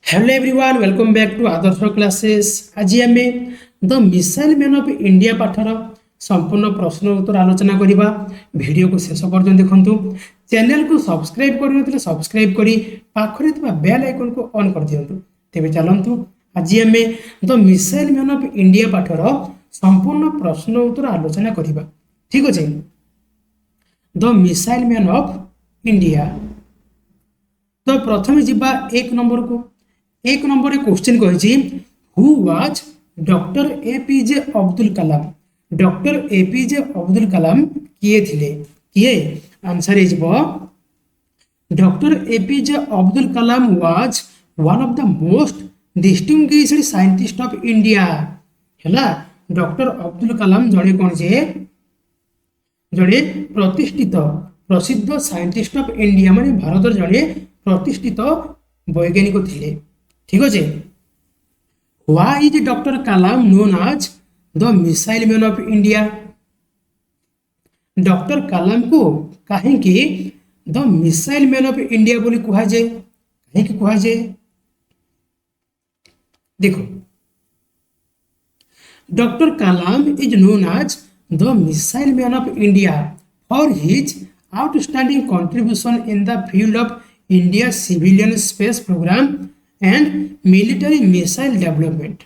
Hello everyone welcome back to Adarsh classes. आज आम the missile man of India पाठर संपूर्ण प्रश्न उत्तर आलोचना करवा। वीडियो को शेष पर्यटन देखु। चैनल को सब्सक्राइब कर सब्सक्राइब करी पाखरे बेल आइकन को ऑन कर दियंतु। तेबे चलंतु आज आम the missile man of India पाठर संपूर्ण प्रश्न उत्तर आलोचना करवा। ठीक अच्छे। The missile man of India तो प्रथम जीवा एक नंबर को। एक नंबर क्वेश्चन कही who was doctor APJ Abdul Kalam. Doctor APJ Abdul Kalam किए थिले किए answer is doctor APJ Abdul Kalam was one of the most distinguished scientist of India. हैला डॉक्टर अब्दुल कलाम जड़े कौन जे जड़े प्रतिष्ठित प्रसिद्ध साइंटिस्ट ऑफ इंडिया माने भारत जड़े प्रतिष्ठित वैज्ञानिक थिले। ठीक अच्छे। Why is doctor Kalam known as the missile man of India. Doctor Kalam को कहीं the missile man of India बोली कहा जाए कहीं कहा जाए देखो doctor Kalam is known as the missile man of India for his outstanding contribution in the field of India civilian space program and military missile development.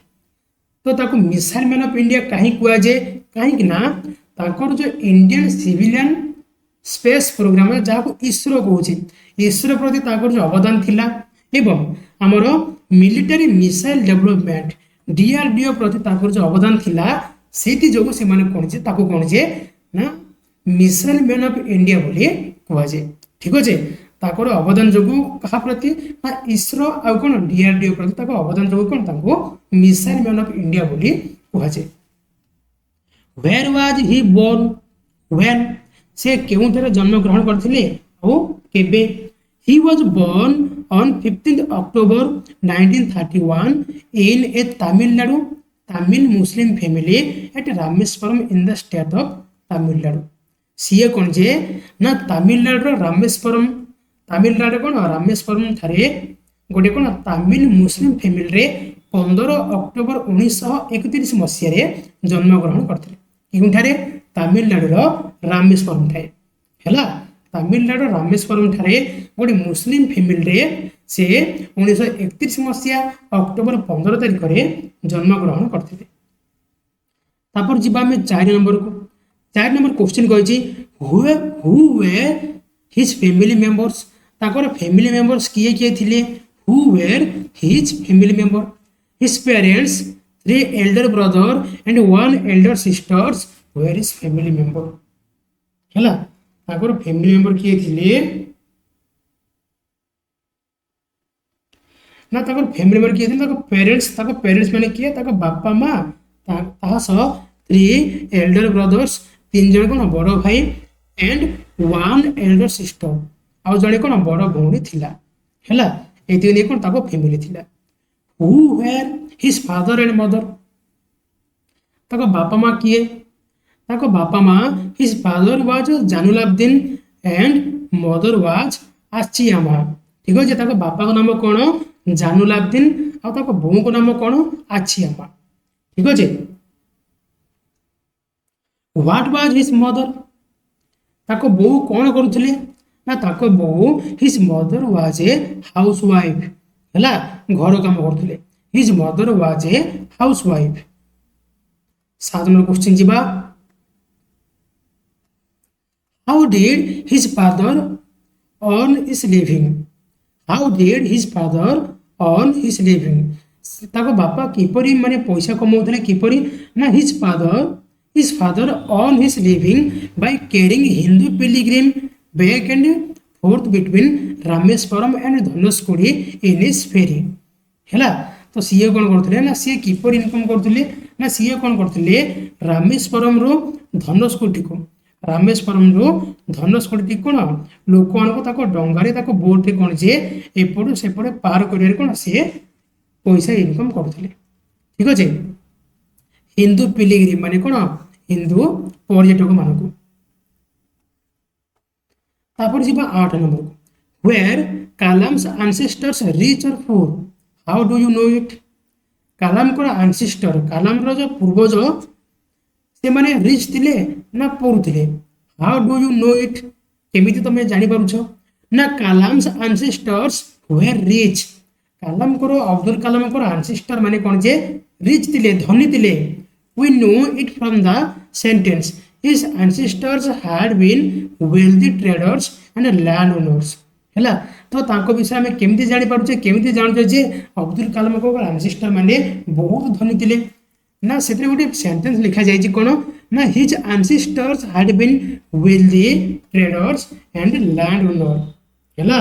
तो ताको मिसाइल मैन ऑफ इंडिया कहीं कहा जाए कहीं ना ताकर जो इंडियन सिविलियन स्पेस प्रोग्राम है जहाँ को इसरो कहूँ इसरो प्रति ताकर जो अवदान थिला एवं आमर मिलिटरी मिसाइल डेवलपमेंट डीआरडीओ प्रति ताकर जो अवदान थिला सेति जोगु से माने कौन जे ताको कौन जे ना मिसाइल मैन ऑफ इंडिया बोली कहा जाए। ठीक अच्छे। ताकर अवदान जोगु कहा प्रति ना इसरो आ कौन डीआरडीओ प्रति ताको अवदान जोगु कौन ताको मिसाइल मैन ऑफ इंडिया बोली कहा जाए। Where was he born when से केउ थरे जन्म ग्रहण करथिले ओ केबे। He was born on 15 October 1931 in a Tamil Nadu Tamil Muslim family at Rameswaram in the state of Tamil Nadu. सीए कौन जे ना तमिलनाडु रामेश्वरम तमिलनाडु कौन रामेश्वरम ठारे गोटे कौन तमिल मुस्लिम फैमिली रे 15 अक्टोबर 1931 मसीह जन्म ग्रहण करते तमिलनाडु रामेश्वरम ठाए है तमिलनाडु रामेश्वरम ठारे गोटे मुस्लिम फैमिली रे से 1931 मसीहा अक्टोबर 15 तारिख में जन्म ग्रहण करते। तापर जीवा में 4 नंबर को। 4 नंबर क्वेश्चन कही who were his family members. ताकर फैमिली मेंबर्स किए किए थिले who were his family member. His parents 3 elder brother and 1 elder sisters were his family member. हैला ताकर फैमिली मेंबर किए थिले ना ताकर फैमिली मेंबर किए थिले ताको पेरेंट्स माने किए ताको बापा माँ ताहा सह 3 एल्डर ब्रदर्स 3 जन कौन बड़ भाई एंड 1 एल्डर सिस्टर आउ जड़े कौन बड़ भौणी थिला। हैला एति नै कौन ताको फैमिली थिला। Who were his father and mother. ताको बापा माँ किए ताको बापा माँ his father was Jainulabdeen and mother was Ashiamma. ठीक है। ताको बापा को नाम कौन जानुलाब्दीन आ ताको बो को नाम कौन आचियामा। ठीक है। What was his mother. ताको बो कौन करुथिले ना ताको बो his mother was a housewife. हैला घर काम करथिले। His mother was a housewife. 7 number question जीवा how did his father earn his living. How did his father earn his living. ताको बापा किपरि माने पैसा कमाउथले किपरि ना his father earn his living by carrying Hindu pilgrim back and forth between Rameswaram and Dhanushkodi in his ferry. हैला तो सीए कौन करथिले ना सीए किपर इनकम करथिले ना सीए कौन करथिले रामेश्वरम रो धनुषकोडी को रामेश्वरम रो धनुषकोडी कौन लोक को ताको डंगारे ताको बोट रे कौन जे एपड़ सेपड़ पार करियर कौन सीए पैसा इनकम करथिले। ठीक अछि। हिंदू पिलग्रिम माने कौन हिंदू पर्यटक मानक। तापर जीवा 8 नंबर को वेयर Kalam's ancestors rich or poor? How do you know it? କାଲାମଙ୍କର ଆନସିଷ୍ଟର କାଲାମର ଯେଉଁ ପୂର୍ବଜ ସେମାନେ ରିଚ୍ ଥିଲେ ନା ପୁଅର୍ ଥିଲେ? How do you know it? କେମିତି ତମେ ଜାଣିପାରୁଛ? ନା କାଲାମ୍ସ ଆନସିଷ୍ଟର୍ସ ୱେର୍ ରିଚ୍। କାଲାମଙ୍କର ଅବଦୁଲ କାଲାମଙ୍କର ଆନସିଷ୍ଟର ମାନେ କ'ଣ ଯେ ରିଚ୍ ଥିଲେ, ଧନୀ ଥିଲେ। We know it from the sentence his ancestors had been wealthy traders and land owners. ହେଲା, ତ ତାଙ୍କ ବିଷୟରେ ଆମେ କେମିତି ଜାଣିପାରୁଛେ, କେମିତି ଜାଣୁଛେ ଯେ ଅବଦୁଲ କାଲାମଙ୍କ ଆନସିଷ୍ଟର ମାନେ ବହୁତ ଧନୀ ଥିଲେ? ନା ସେଥିରେ ଗୋଟେ ସେଣ୍ଟେନ୍ସ ଲେଖାଯାଇଛି କ'ଣ ନା his ancestors had been wealthy traders and land owner. ହେଲା,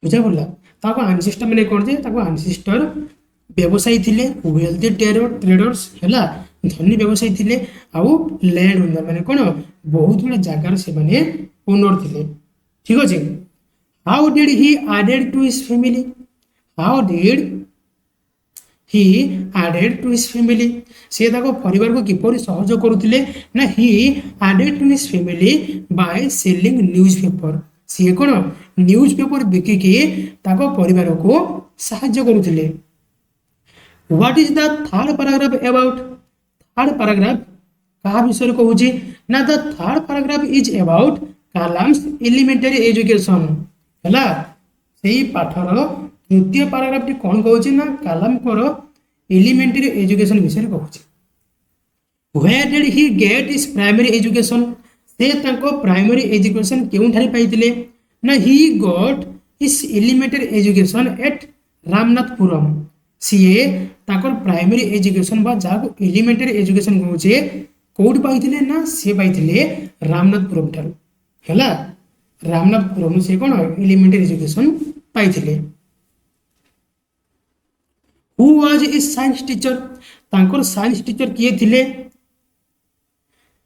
ବୁଝା ପଡ଼ିଲା? ତାଙ୍କ ଆନସିଷ୍ଟର ମାନେ କ'ଣ ଯେ ତାଙ୍କ ଆନସିଷ୍ଟର ବ୍ୟବସାୟୀ ଥିଲେ, ୱେଲ୍ଦି ଟ୍ରେଡର୍ସ ହେଲା, ଧନୀ ବ୍ୟବସାୟୀ ଥିଲେ, ଆଉ ଲ୍ୟାଣ୍ଡ ଓନର ମାନେ କ'ଣ ବହୁତ ଗୁଡ଼େ ଜାଗାର ସେମାନେ ଓନର ଥିଲେ। ଠିକ ଅଛି। How did he added to his family? How did he added to his family? ସେ ତାଙ୍କ ପରିବାରକୁ କିପରି ସହଯୋଗ କରୁଥିଲେ? ନା he added to his family by selling newspaper. ସିଏ କ'ଣ ନ୍ୟୁଜ୍ ପେପର ବିକିକି ତାଙ୍କ ପରିବାରକୁ ସାହାଯ୍ୟ କରୁଥିଲେ। What is the third paragraph about? Third paragraph କାହା ବିଷୟରେ କହୁଛି? ନା the third paragraph is about Kalam's elementary education। ହେଲା, ସେଇ ପାଠର ତୃତୀୟ ପାରାଗ୍ରାଫଟି କ'ଣ କହୁଛି? ନା କାଲାମଙ୍କର ଏଲିମେଣ୍ଟାରୀ ଏଜୁକେସନ ବିଷୟରେ କହୁଛି। Where did he get his primary education? ସେ ତାଙ୍କ ପ୍ରାଇମେରୀ ଏଜୁକେସନ କେଉଁଠାରେ ପାଇଥିଲେ? ନା he got his elementary education at Ramanathapuram. ସିଏ ତାଙ୍କର ପ୍ରାଇମେରୀ ଏଜୁକେସନ ବା ଯାହାକୁ ଏଲିମେଣ୍ଟାରୀ ଏଜୁକେସନ କହୁଛେ କୋଉଠି ପାଇଥିଲେ? ନା ସିଏ ପାଇଥିଲେ ରାମନାଥପୁରମ୍ ଠାରୁ। ହେଲା, ରାମନାଥପୁରମ୍ ସେ କ'ଣ ଏଲିମେଣ୍ଟାରୀ ଏଜୁକେସନ ପାଇଥିଲେ। ହୁ ୱାଜ ଇଜ୍ ସାଇନ୍ସ ଟିଚର? ତାଙ୍କର ସାଇନ୍ସ ଟିଚର କିଏ ଥିଲେ?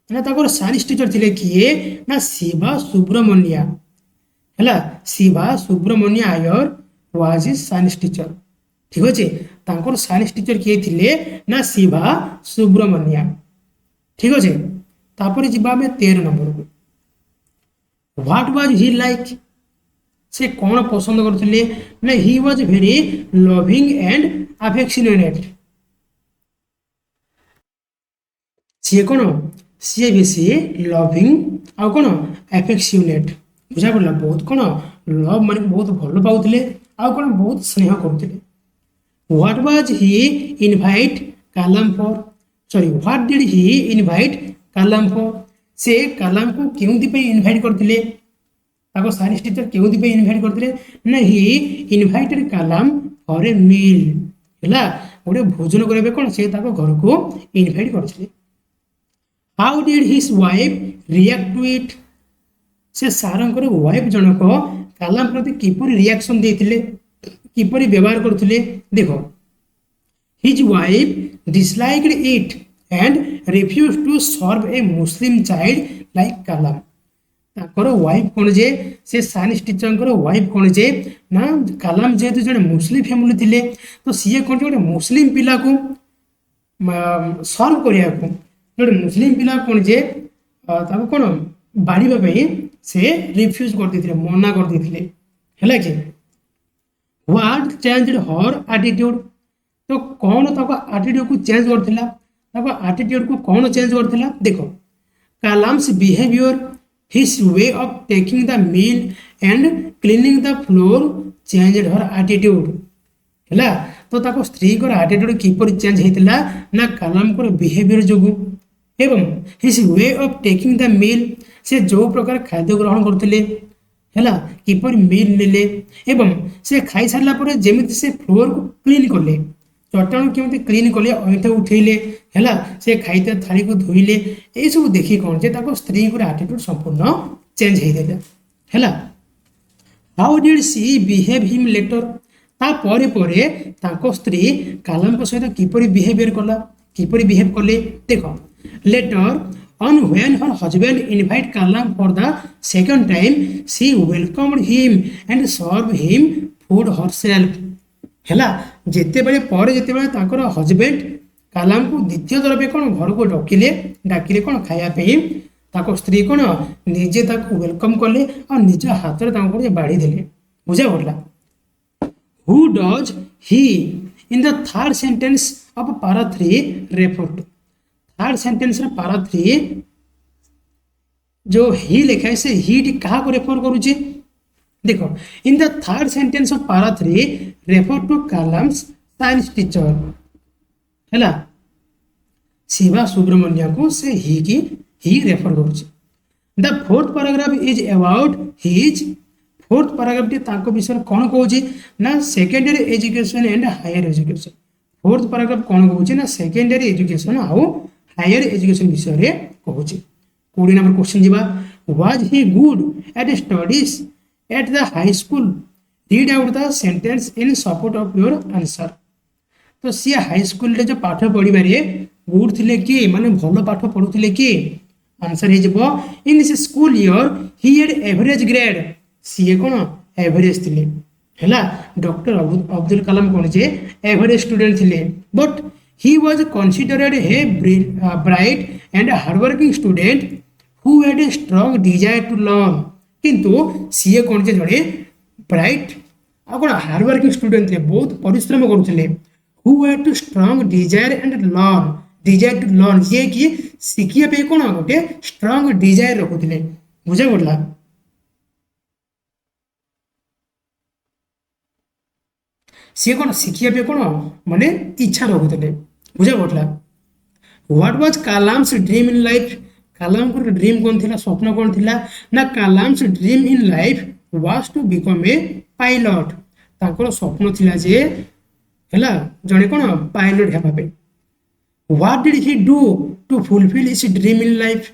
ନା ତାଙ୍କର ସାଇନ୍ସ ଟିଚର ଥିଲେ କିଏ? ନା ଶିବା ସୁବ୍ରମଣ୍ୟା। ହେଲା, ଶିବା ସୁବ୍ରମଣ୍ୟ ଆୟର ୱାଜ ଇଜ୍ ସାଇନ୍ସ ଟିଚର। ଠିକ ଅଛି, ତାଙ୍କର ସାଇନ୍ସ ଟିଚର କିଏ ଥିଲେ? ନା ଶିବା ସୁବ୍ରମଣ୍ୟା। ଠିକ ଅଛି, ତାପରେ ଯିବା ଆମେ 13 ନମ୍ବରକୁ। What was Hi like? ସେ କ'ଣ ପସନ୍ଦ କରୁଥିଲେ? ନା ହି ୱାଜ ଭେରି ଲଭିଂ ଆଣ୍ଡ ଆଫେକ୍ସନେଟ୍। ସିଏ କ'ଣ ସିଏ ବେଶୀ ଲଭିଂ ଆଉ କ'ଣ ଆଫେକ୍ସନେଟ୍। ବୁଝା ପଡ଼ିଲା? ବହୁତ କ'ଣ ଲଭ୍ ମାନେ ବହୁତ ଭଲ ପାଉଥିଲେ ଆଉ କ'ଣ ବହୁତ ସ୍ନେହ କରୁଥିଲେ। What was he invite Kalam for? Sorry, what did he invite Kalam for? ସେ କାଲାମକୁ କେଉଁଥିପାଇଁ ଇନଭାଇଟ୍ କରିଥିଲେ? ତାଙ୍କ ସାଇନ୍ସ ଟିଚର କେଉଁଥିପାଇଁ ଇନଭାଇଟ୍ କରିଥିଲେ? ନା ହି ଇନଭାଇଟେଡ୍ କାଲାମ ଫର୍ ଏ ମିଲ୍। ହେଲା, ଗୋଟେ ଭୋଜନ କରିବା ପାଇଁ କ'ଣ ସେ ତାଙ୍କ ଘରକୁ ଇନଭାଇଟ୍ କରିଥିଲେ। How did his wife react to it? ସେ ସାରଙ୍କର ୱାଇଫ୍ ଜଣକ କାଲାମ ପ୍ରତି କିପରି ରିଆକ୍ସନ ଦେଇଥିଲେ, କିପରି ବ୍ୟବହାର କରୁଥିଲେ? ଦେଖ, his wife disliked it and refuse to serve a Muslim child like Kalam. ତାଙ୍କର ୱାଇଫ୍ କ'ଣ ଯେ ସେ ସାଇନ୍ସ ଟିଚରଙ୍କର ୱାଇଫ୍ କ'ଣ ଯେ ନା କାଲାମ ଯେହେତୁ ଜଣେ ମୁସଲିମ ଫ୍ୟାମିଲି ଥିଲେ ତ ସିଏ କ'ଣ ଗୋଟେ ମୁସଲିମ ପିଲାକୁ ସର୍ଭ କରିବାକୁ ଗୋଟେ ମୁସଲିମ ପିଲା କ'ଣ ଯେ ତାକୁ କ'ଣ ବାଢ଼ିବା ପାଇଁ ସେ ରିଫ୍ୟୁଜ କରିଦେଇଥିଲେ, ମନା କରିଦେଇଥିଲେ। ହେଲା କି? What changed her attitude? ତ କ'ଣ ତାଙ୍କ ଆଟିଟ୍ୟୁଡକୁ ଚେଞ୍ଜ କରିଥିଲା? ତାଙ୍କ ଆଟିଟ୍ୟୁଡକୁ କ'ଣ ଚେଞ୍ଜ କରିଥିଲା? ଦେଖ, Kalam's behaviour, his way of taking the meal and cleaning the floor changed her attitude. ହେଲା, ତ ତାଙ୍କ ସ୍ତ୍ରୀଙ୍କର ଆଟିଟ୍ୟୁଡ କିପରି ଚେଞ୍ଜ ହେଇଥିଲା? ନା କାଲାମଙ୍କର ବିହେଭିୟର ଯୋଗୁଁ। ଏବଂ his way of taking the meal, ସେ ଯେଉଁ ପ୍ରକାର ଖାଦ୍ୟ ଗ୍ରହଣ କରୁଥିଲେ, ହେଲା, କିପରି ମିଲ୍ ନେଲେ ଏବଂ ସେ ଖାଇସାରିଲା ପରେ ଯେମିତି ସେ ଫ୍ଲୋରକୁ କ୍ଲିନ୍ କଲେ, ଚଟାଣ କେମିତି କ୍ଲିନ୍ କଲେ, ଅଇଁଠା ଉଠେଇଲେ, ହେଲା, ସେ ଖାଇଥିବା ଥାଳିକୁ ଧୋଇଲେ, ଏଇସବୁ ଦେଖି କ'ଣ ଯେ ତାଙ୍କ ସ୍ତ୍ରୀଙ୍କର ଆଟିଟ୍ୟୁଡ ସମ୍ପୂର୍ଣ୍ଣ ଚେଞ୍ଜ ହେଇଥିଲା। ହେଲା, how did she behave him later? ତାପରେ ପରେ ତାଙ୍କ ସ୍ତ୍ରୀ କାଲାମଙ୍କ ସହିତ କିପରି ବିହେଭିୟର କଲା, କିପରି ବିହେଭ୍ କଲେ? ଦେଖ, letter on when her husband invite Kalam for the second time, she welcomed him and served him food herself। ହେଲା, ଯେତେବେଳେ ପରେ ଯେତେବେଳେ ତାଙ୍କର ହଜବେଣ୍ଡ କାଲାମକୁ ଦ୍ୱିତୀୟ ଥର ପାଇଁ କ'ଣ ଘରକୁ ଡାକିଲେ କ'ଣ ଖାଇବା ପାଇଁ, ताको स्त्री कौन निजे ताको वेलकम कले और निज हाथ में बाढ़ी देले बुझा पड़ा who does he in the third sentence of para 3 refer to third sentence पारा 3 जो ही लिखा है से ही क्या को रेफर करुचे देखो in the third sentence of para 3 refer to Kalam's science teacher है शिवा सुब्रमण्य को से ही रेफर करुचे the fourth paragraph is about his fourth paragraph टी विषय कौन कौच ना secondary education and higher education fourth paragraph कौन कौच ना सेकेंडरी एजुकेशन आउ हायर एजुकेशन विषय कहूँ 20 नंबर क्वेश्चन जीवा was he good at studies at the high school read out the sentence in support of your answer तो सी high school रे जो पाठ पढ़िबारे गुड थिले कि माने भलो पाठ पढुथिले कि आंसर हे जबो in this school year he had average grade C कोन एवरेज थिले हैला डॉक्टर अब्दुल कलाम कोन जे एवरेज स्टूडेंट थिले but he was considered a bright and hardworking student who had a strong desire to learn किंतु सीए कौन जे जड़े ब्राइट आ कोन hardworking student थे बहुत परिश्रम करुले who had to strong desire and learn desire to learn ये कि शिखिया पे कोन गोटे स्ट्रांग डिजायर रखुले बुझा पड़ला सी कौन शिखिया पे कौन माने इच्छा रखुले बुझा पड़ला what was Kalam's dream in life Kalam को ड्रीम कौन थिला स्वप्न कौन थिला ना Kalam's dream in life was to become a pilot ताकर स्वप्न थिला जे हैला जने कौन पायलट हेबा पे what did he do to fulfil his dream in life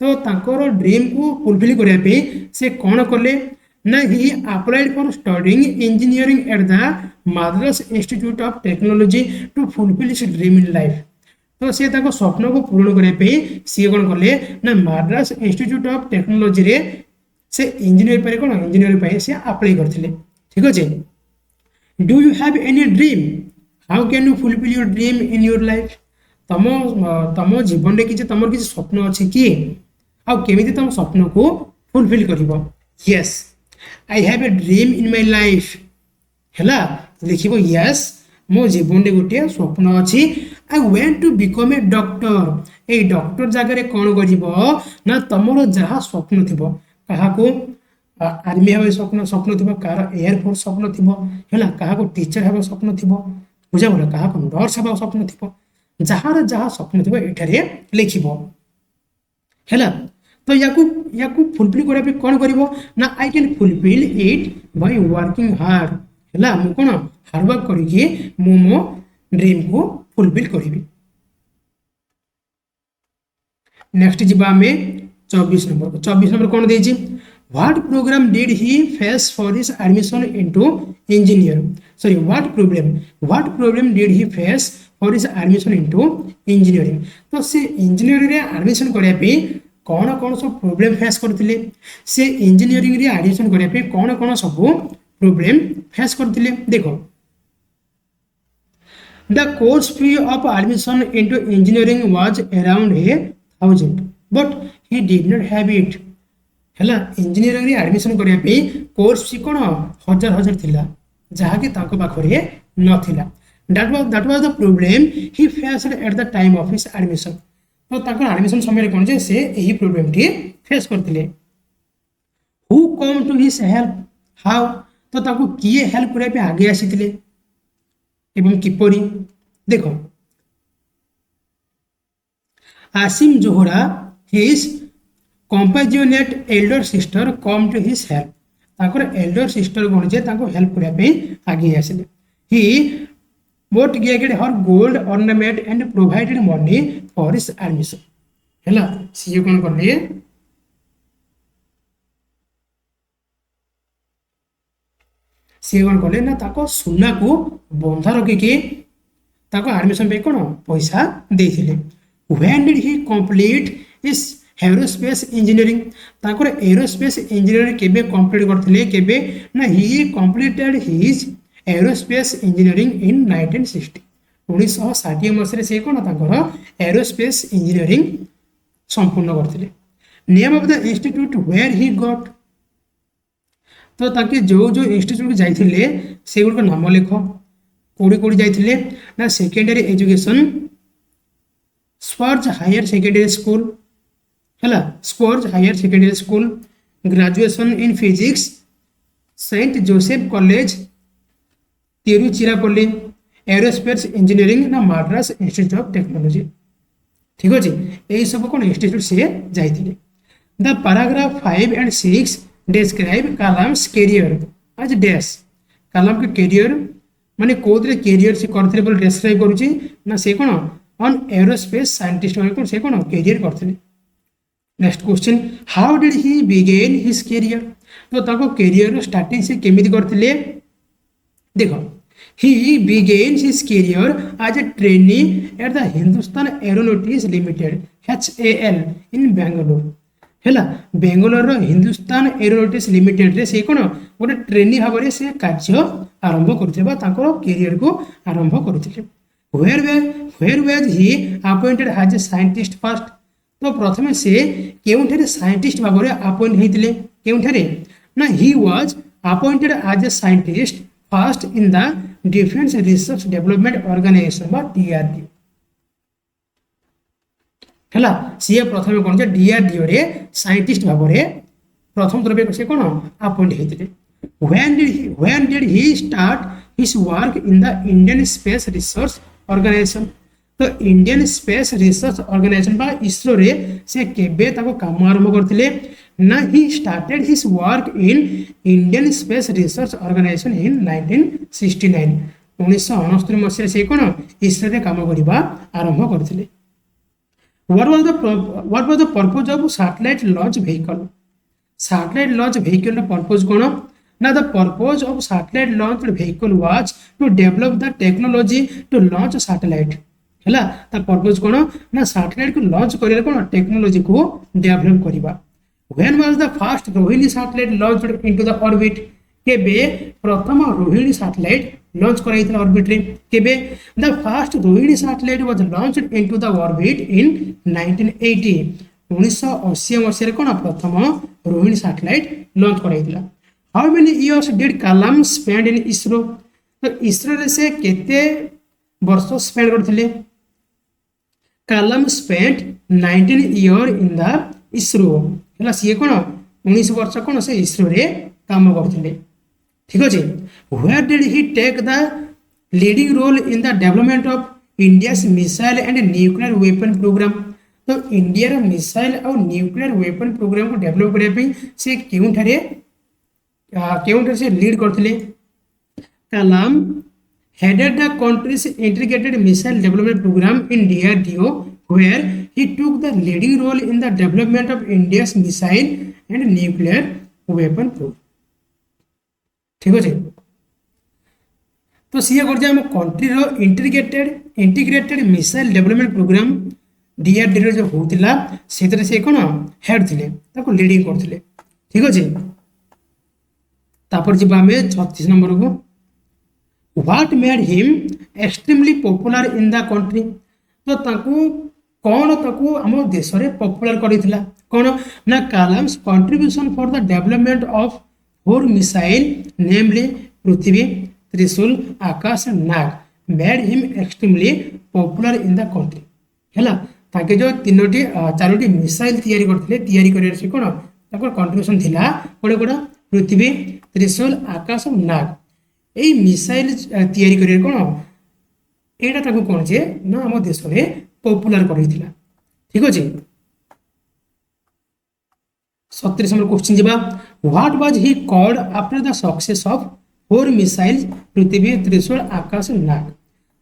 तो ताकर ड्रीम को फुलफिल करिया पे से कौन करले ना he applied for studying engineering at the Madras Institute of Technology to fulfil his dream in life तो सी स्वप्न को पूर्ण करने सी कौन कले ना मद्रास इंस्टीट्यूट ऑफ टेक्नोलॉजी रे से इंजीनियर पर कौन इंजीनियर पर से अप्लाई करथिले ठीक अच्छे do you have any dream how can you fulfil your dream in your life तम तम जीवन में किसी तुम किसी स्वप्न अच्छी कि आमिति तुम स्वप्न को फुलफिल कर yes I have a dream in my life है लिखो यस मो जीवन में गोटे स्वप्न अच्छी I went to become a doctor a doctor जगह कौन कर तुम जहाँ स्वप्न थी क्या आर्मी हे स्वप्न स्वप्न थी कह एयरफोर्स स्वप्न थी क्या टीचर हे स्वप्न थी बुझा बोला क्या नर्स हे स्वप्न थी जार जहाँ स्वप्न थी ये लिख है तो या फुलफिल करने कौन कर ना I can fulfil it by working hard है मुझे कौन हार्डवर्क करके मो ड्रीम को फुलफिल करी नेक्स्ट जी आम 24 नंबर कौन दे what program did he face for his admission into engineer sorry what problem did he face for his admission into engineering तो से इंजीनियरिंग रे एडमिशन करने कौन कौन सब प्रॉब्लम फेस करते से इंजीनियरिंग रे एडमिशन करने कौन कौन सब प्रॉब्लम फेस करते देखो the course fee of admission into engineering was around 1000 but he did not have it है इंजीनियरिंग रे एडमिशन करने कोर्स फी कौन हजार हजार थिला जहाँकि पाखे नाला that was the problem he faced at the time of his admission तो एडमिशन समय कौन जे से यही प्रॉब्लम टी फेस करते who come to his help how तो किए हेल्प करने आगे आसी एवं किपरि देखो Asim Zohra his compassionate elder sister come to his help elder sister कौन जे हेल्प करने आगे आसिले he mortgaged her gold ornament and provided money for his admission है सी कौन कले सी कौन कले ना सुना को बंधा रखिकी एडमिशन पे कौन पैसा देथिले when did he complete his aerospace engineering aerospace engineering केबे कंप्लीट करथिले केबे ना he completed his aerospace engineering in 1960 1960 मसीह से कौन एरोस्पेस इंजीनियरिंग संपूर्ण करथिले name of the institute where he got, तो ताके जो जो इंस्टीट्यूट जाइथिले सेगुड़ नाम लिख कौड़ी कौड़ी जाइथिले ना secondary education Schwartz higher secondary school है Schwartz higher secondary school, graduation in physics saint Joseph college Tiruchirappalli, aerospace engineering ना माड्रास इंस्टीट्यूट ऑफ टेक्नोलॉजी। ठीक अच्छे यही सब कौन इंस्टीट्यूट सी जाइए। The paragraph 5 and 6 describe Kalam's career आज डैश, कलाम के कैरियर माने कोदरे कैरियर से करथिले बोल डिस्क्राइब करूची ना से कोन ऑन एरोस्पेस साइंटिस्ट कोन से कोन कैरियर करथिले। Next question how did he begin his career, तो ताको कैरियर स्टार्टिंग से केमिति करथिले देखो। He begin his career as a trainee at the Hindustan Aeronautics Limited HAL in Bangalore है बेंगलोर हिंदुस्तान एरोनॉटिक्स लिमिटेड रे से कोन गोटे ट्रेनी भाव में से कार्य आरंभ करथिले बा तांको कैरियर को आरंभ करथिले। Where was he appointed as a scientist first, तो प्रथमे से केउठारे साइंटिस्ट भाव में अपॉइंट हेतिले केउठारे ना he was appointed as a scientist first in the defence research development organisation बा DRDO है सी प्रथम कौन DRDO रे साइंटिस्ट भाव में प्रथम थर से कौन अपॉइंट होते। When did he start his work in the Indian space research organisation, तो इंडियन स्पेस रिसर्च ऑर्गेनाइजेशन बा इसरो रे से केबे ताको काम आरंभ करथिले ना he started his work in Indian space research organisation in 1969 1969 मसीह से कौन इसरो रे काम करबा आरंभ करथिले। What was the purpose of satellite launch vehicle? Satellite launch vehicle ର purpose कौन ना the purpose of satellite launch vehicle was to develop the technology to launch satellite है ता purpose कौन ना satellite को launch करिया कौन technology को develop करिबा। When was the first Rohini satellite launched into the orbit, केबे प्रथम रोहिणी satellite लॉन्च कराइथिला ऑर्बिट रे केबे the first Rohini satellite was launched into the orbit in 1980 1980 मसीह रे कोन प्रथम रोहिणी सैटेलाइट लॉन्च कराइथिला। How many years did Kalam spend in ISRO, तो इसरो रे से केते वर्ष स्पेंड करथिले Kalam spend 19 year in the ISRO हला सी कोन 19 वर्ष कोन से इसरो रे काम करथिले। ठीक अच्छे where did he take the leading role in the development of India's missile and nuclear weapon program, तो इंडिया मिसाइल और न्यूक्लियर वेपन प्रोग्राम को डेवलप करने से केउठारे से लीड करथिले। Kalam headed the country's integrated missile development program in DRDO where he took the leading role in the development of India's missile and nuclear weapon program. ठीक अच्छे तो सी कर country integrated missile development programme DRDO जो होता से कौन head थे लीडिंग करते। ठीक अच्छे तापर जी आम 36 नंबर को what made him extremely popular in the country, तो कौन ताकू आम देश में पॉपुलर करथिला कौन ना Kalam's contribution for the development of 4 missile namely Prithvi Trishul Akash Nag made him extremely popular in the country है ताके जो तीनोटी 4टी मिसाइल तैयारी करथिले तैयारी करियर से कोन ताको कंट्रीब्यूशन थिला कोडे कोडा पृथ्वी त्रिशूल आकाश नाग एई मिसाइल तैयारी करियर कोन एटा ताको कोन जे ना हम देश रे पॉपुलर करथिला। ठीक अछि 37 नंबर क्वेश्चन जीवा what was he called after the success of 4 missile Prithvi Trishul Akash नाग,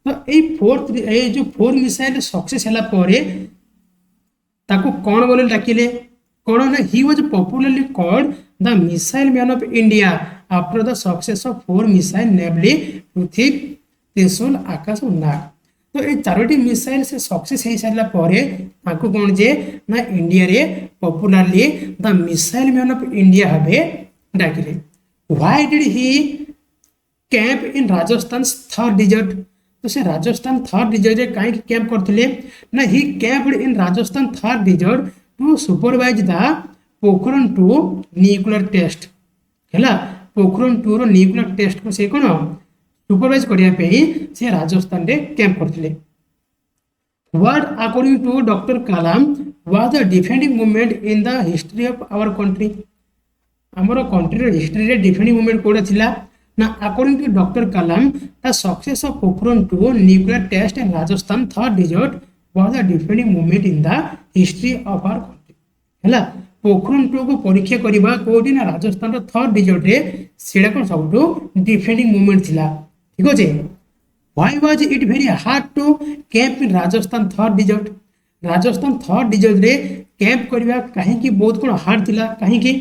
तो ए जो 4 मिसाइल सक्सेस हला परे ताको कोन बोले डाकिले कोन ना he was popularly called the missile man of India after the success of 4 missile namely Prithvi Trishul Akash नाग। तो ये 4टी मिसाइल से सक्सेस हो सारा पर कौन जे ना इंडिया रे popularly the missile man of India भावे डाकिले। Why did he camp in Rajasthan Thar desert, तो से राजस्थान थर डिजर्ट कहीं कैंप करते ना ही कैंप्ड in Rajasthan Thar desert to supervise the Pokhran 2 nuclear test है पोखरण 2 रो न्यूक्लियर टेस्ट को से कौन सुपरवाइज करने से राजस्थान रे कैंप करते What according to Dr. Kalam was the defending movement in the history of our country? आमर कंट्री हिस्ट्री रे डिफेंडिंग मूवमेंट कोडा थिला ना according to doctor Kalam the success of Pokhran 2 nuclear test in Rajasthan Thar desert was the defining moment in the history of our country हैला पोखरण 2 को परीक्षा करबा कोडी ना राजस्थान रो थर्ड डिजिट रे सेडा कोन सबटू डिफेंडिंग मूवमेंट थिला ठीक अछि Why was it very hard to camp in Rajasthan third district? Rajasthan third district रे कैंप करबा काहे की बहुत कोन हार्ड थिला काहे की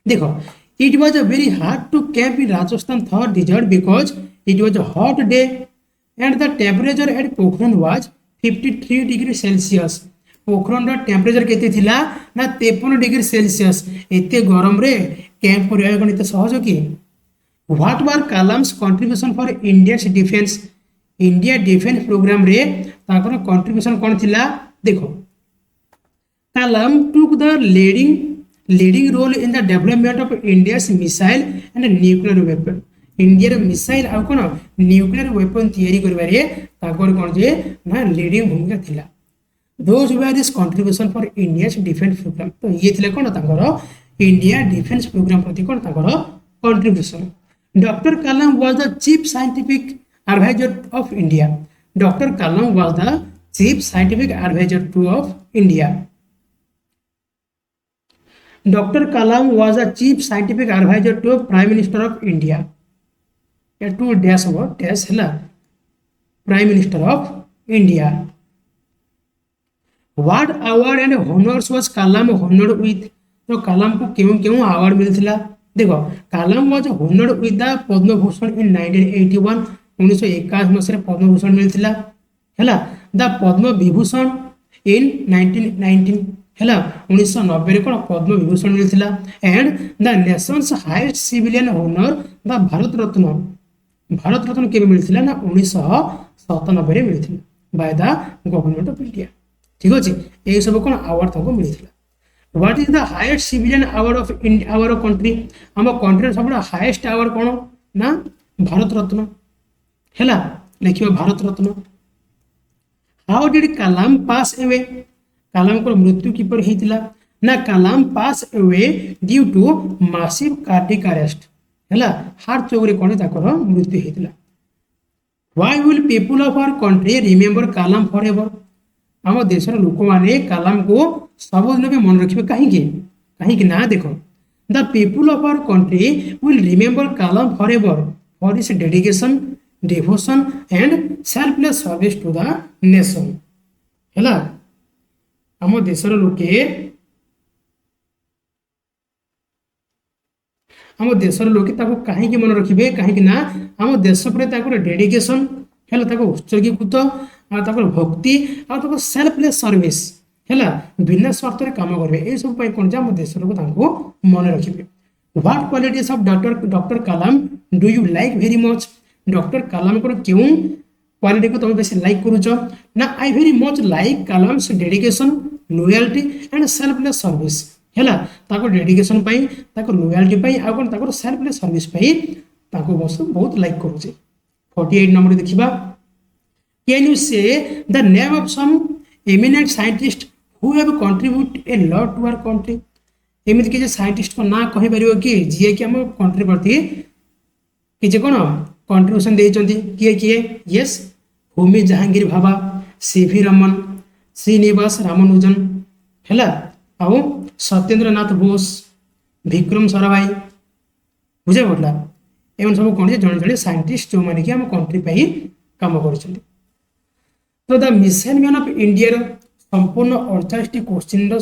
देखो it was a very hard to camp in Rajasthan third district because it was a hot day and the temperature at Pokhran was 53 degree Celsius. Pokhran रो टेम्परेचर केते थिला ना 53 डिग्री सेल्सियस एते गरम रे कैंप करबा कोन एते सहज की What were Kalam's contribution for India's defense? India defense program रे ताकर contribution कौन थिला देखो Kalam took the leading role in the development of India's missile and nuclear weapon. India missile uh cone nuclear weapon तैयारी करबा रे ताकर कोन जे ना leading भूमिका थिला Those were his contribution for India's defense program. तो ये थिला कोन ताकर इंडिया डिफेंस प्रोग्राम प्रति कोन ताकर contribution. Dr. Kalam was the chief scientific advisor of India. Dr. Kalam was the chief scientific advisor of India. Dr. Kalam was the chief scientific advisor to Prime Minister of India. To dash about dash है Prime Minister of India. What award and honors was Kalam honored with? तो कलाम को क्यों award मिलथिला देखो Kalam was honoured with the Padma Bhushan in 1981 1981 मसरे पद्म भूषण मिलथिला हैला the Padma Vibhushan in 1919 हैला 1990 रे कोन पद्म विभूषण मिलथिला and the nation's highest civilian honour the Bharat Ratna के मिलथिला ना 1997 रे मिलथिला by the government of India ठीक अछि ए सब कोन अवार्ड तको मिलथिला What is the highest civilian award of our country? हम कंट्री सब हाईएस्ट अवार्ड कौन ना भारत रत्न हैला लिखियो Bharat Ratna how did Kalam pass away Kalam को मृत्यु किपर हेतिला ना Kalam pass away due to massive cardiac arrest हैला हार्ट चोक रे कोन ताकर मृत्यु हेतिला Why will people of our country remember Kalam forever? आम देशर लोक माने कलाम को सबदिन पे मन रखिबे काहे ना देखो the people of our country will remember Kalam forever for his dedication devotion and selfless service to the nation हैला आम देशर लोके ताको काहे की मन रखिबे काहे ना आम देश पर ताको डेडिकेशन हैला ताको उत्सर्गीकृत आ ताको भक्ति आ ताको सेल्फलेस सर्विस हैला बिना स्वार्थ रे काम करबे ए सब पय कोन जाम देश लोक ताको मन रखिबे what qualities of doctor Kalam do you like very much doctor Kalam को क्यों क्वालिटी को तुम बेसी लाइक करूछ ना I very much like Kalam's dedication loyalty and selfless service हैला ताको डेडिकेशन पय ताको लॉयल्टी पय आ कोन ताको सेल्फलेस सर्विस पय ताको बस बहुत लाइक करूछ 48 नंबर देखिबा Can you say the name of some eminent scientists who have contributed a lot to our country? एमिति के साइंटिस्ट को ना कहि परियो कि जे कि हम कंट्री प्रति कि कोन कंट्रीब्यूशन दे चंती किए यस होमी जहांगीर भाभा सीवी रमन श्रीनिवास रामानुजन हैला आउ सत्येंद्रनाथ बोस विक्रम साराभाई बुझे पड़ला एमन सब कोन जे जण साइंटिस्ट जो माने कि हम कंट्री पई काम करछन तो the missile man of India संपूर्ण 48 क्वेश्चन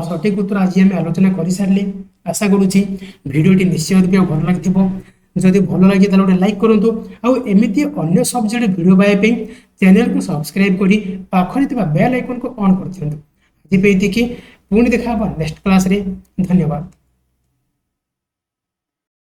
सठिक उत्तर आज आम आलोचना कर सारे आशा करुँची भिडियोटी निश्चय रूप भल लगी जदि भल लगे तो गोटे लाइक करूँ आमती अन्य सब्जेक्ट भिडियो पाइबा चैनल को सब्सक्राइब कर पाखे बेल आइकन को ऑन कर दिखाँ आज पुणी देखा नेक्स्ट क्लास रे धन्यवाद।